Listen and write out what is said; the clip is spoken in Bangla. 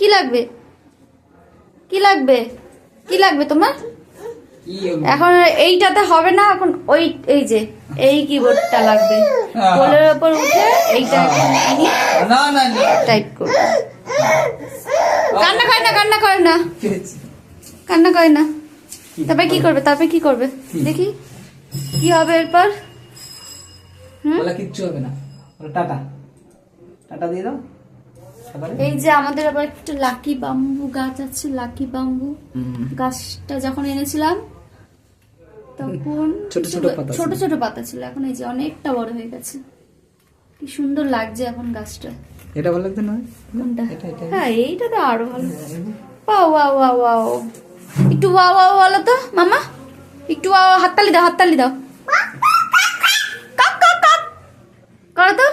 কি লাগবে, কি লাগবে, কি লাগবে তোমার? এখন এইটাতে হবে না, এখন ওই এই যে এই কিবোর্ডটা লাগবে। কোলের ওপর উঠে এইটা টাইপ করবে। কান্না করে না, কান্না করে না, কান্না করে না। তারপরে কি করবে, তারপরে কি করবে দেখি কি হবে এরপর? কিচ্ছু হবে না, টাটা টাটা দিয়ে দাও। এই যে আমাদের আবার একটা লাকি বাম্বু গাছ আছে। লাকি বাম্বু গাছটা যখন এনেছিলাম তখন ছোট ছোট পাতা ছোট ছোট পাতা ছিল, এখন এই যে অনেকটা বড় হয়ে গেছে। কি সুন্দর লাগছে এখন গাছটা। এটা ভালো লাগছে না? কোনটা? হ্যাঁ এইটা তো আরো ভালো। ওয়াও ওয়াও ওয়াও ওয়াও, একটু ওয়াও ওয়াও বলো তো মামা, একটু ওয়াও। হাততালি দাও, হাততালি দাও, কাক কাক কাক করো তো।